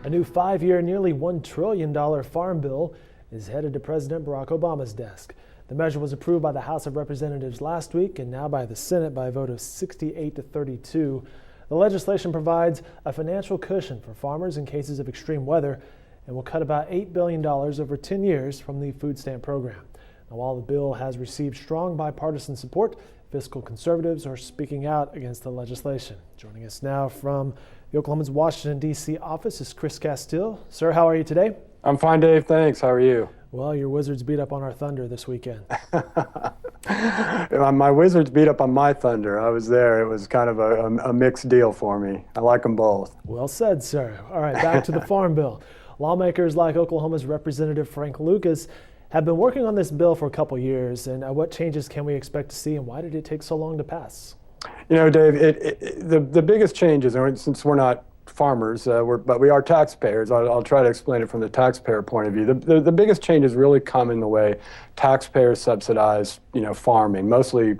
A new 5-year, nearly $1 trillion farm bill is headed to President Barack Obama's desk. The measure was approved by the House of Representatives last week and now by the Senate by a vote of 68 to 32. The legislation provides a financial cushion for farmers in cases of extreme weather and will cut about $8 billion over 10 years from the food stamp program. Now, while the bill has received strong bipartisan support, fiscal conservatives are speaking out against the legislation. Joining us now from the Oklahoman's Washington, D.C. office is Chris Castile. Sir, how are you today? I'm fine, Dave. Thanks. How are you? Well, your Wizards beat up on our Thunder this weekend. My Wizards beat up on my Thunder. I was there. It was kind of a mixed deal for me. I like them both. Well said, sir. All right, back to the Farm Bill. Lawmakers like Oklahoma's Representative Frank Lucas have been working on this bill for a couple years. And what changes can we expect to see, and why did it take so long to pass? You know, Dave, the biggest changes, and since we're not farmers, but we are taxpayers, I'll try to explain it from the taxpayer point of view. The biggest changes really come in the way taxpayers subsidize, farming, mostly,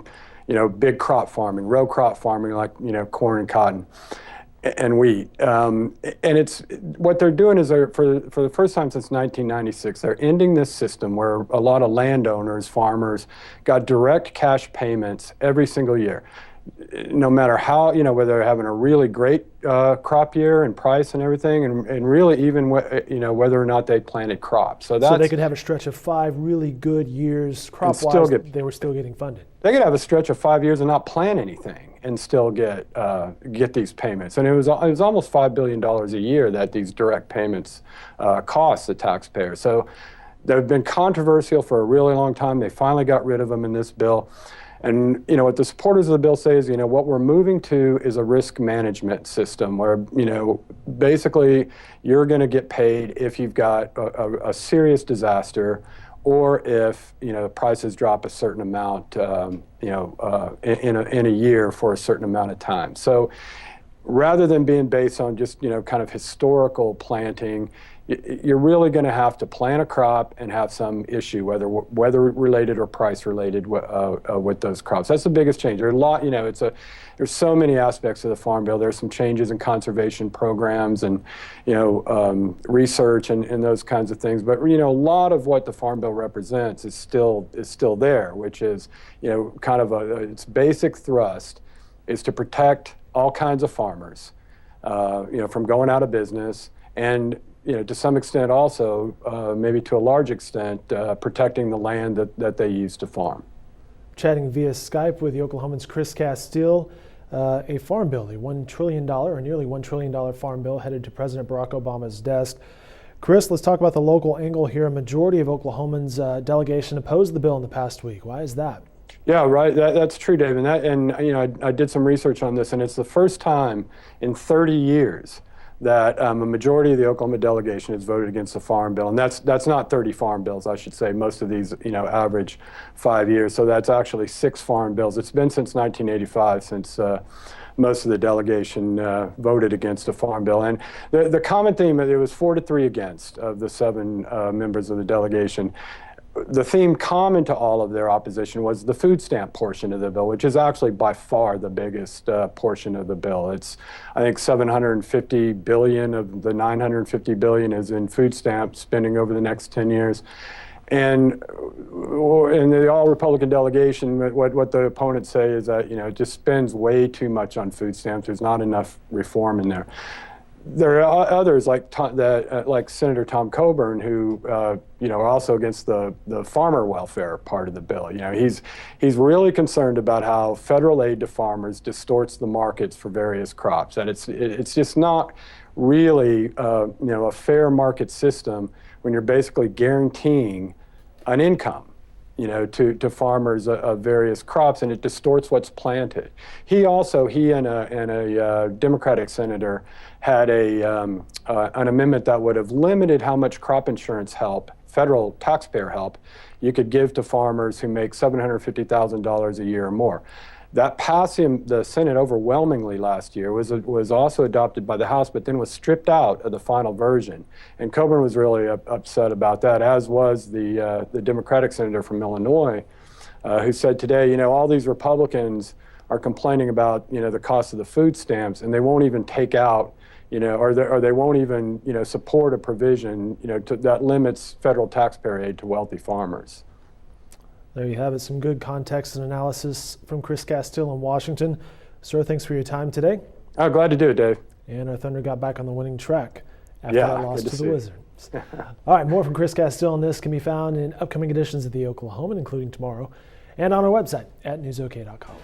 big crop farming, row crop farming like, corn and cotton and wheat. And it's what they're doing is for the first time since 1996, they're ending this system where a lot of landowners, farmers, got direct cash payments every single year. No matter how, whether they're having a really great crop year and price and everything, and really even, whether or not they planted crops. So they could have a stretch of 5 really good years crop-wise, they were still getting funded. They could have a stretch of 5 years and not plant anything and still get these payments. And it was almost $5 billion a year that these direct payments cost the taxpayer. So they've been controversial for a really long time. They finally got rid of them in this bill. And, what the supporters of the bill say is, what we're moving to is a risk management system where, basically you're going to get paid if you've got a serious disaster or if, prices drop a certain amount, in a year for a certain amount of time. So rather than being based on just, kind of historical planting, you're really going to have to plant a crop and have some issue, whether weather-related or price-related, with those crops. That's the biggest change. There's a lot, there's so many aspects of the Farm Bill. There's some changes in conservation programs and, research and those kinds of things. But, a lot of what the Farm Bill represents is still there, which is, kind of its basic thrust is to protect all kinds of farmers, from going out of business and, to some extent also, maybe to a large extent, protecting the land that they use to farm. Chatting via Skype with the Oklahoman's Chris Castile, a farm bill, a $1 trillion or nearly $1 trillion farm bill headed to President Barack Obama's desk. Chris, let's talk about the local angle here. A majority of Oklahoman's delegation opposed the bill in the past week. Why is that? Yeah, right. That's true, Dave. I did some research on this, and it's the first time in 30 years that a majority of the Oklahoma delegation has voted against the Farm Bill. And that's not 30 farm bills, I should say. Most of these, average 5 years. So that's actually 6 farm bills. It's been since 1985 since most of the delegation voted against a farm bill. And the common theme, it was 4-3 against of the 7 members of the delegation. The theme common to all of their opposition was the food stamp portion of the bill, which is actually by far the biggest portion of the bill. It's, I think, $750 billion of the $950 billion is in food stamp spending over the next 10 years. And in the all-Republican delegation, what the opponents say is that, it just spends way too much on food stamps. There's not enough reform in there. There are others like Senator Tom Coburn who are also against the farmer welfare part of the bill. He's really concerned about how federal aid to farmers distorts the markets for various crops. That it's just not really a fair market system when you're basically guaranteeing an income to farmers of various crops, and it distorts what's planted. He and a Democratic senator had an amendment that would have limited how much crop insurance help, federal taxpayer help, you could give to farmers who make $750,000 a year or more. That passed the Senate overwhelmingly last year, was also adopted by the House, but then was stripped out of the final version. And Coburn was really upset about that, as was the Democratic senator from Illinois, who said today, all these Republicans are complaining about, the cost of the food stamps, and they won't even take out, or they won't even, support a provision, that limits federal taxpayer aid to wealthy farmers. There you have it, some good context and analysis from Chris Castile in Washington. Sir, thanks for your time today. Oh, glad to do it, Dave. And our Thunder got back on the winning track after Yeah, that loss good to to the see. Wizards. All right, more from Chris Castile on this can be found in upcoming editions of the Oklahoman, including tomorrow, and on our website at newsok.com.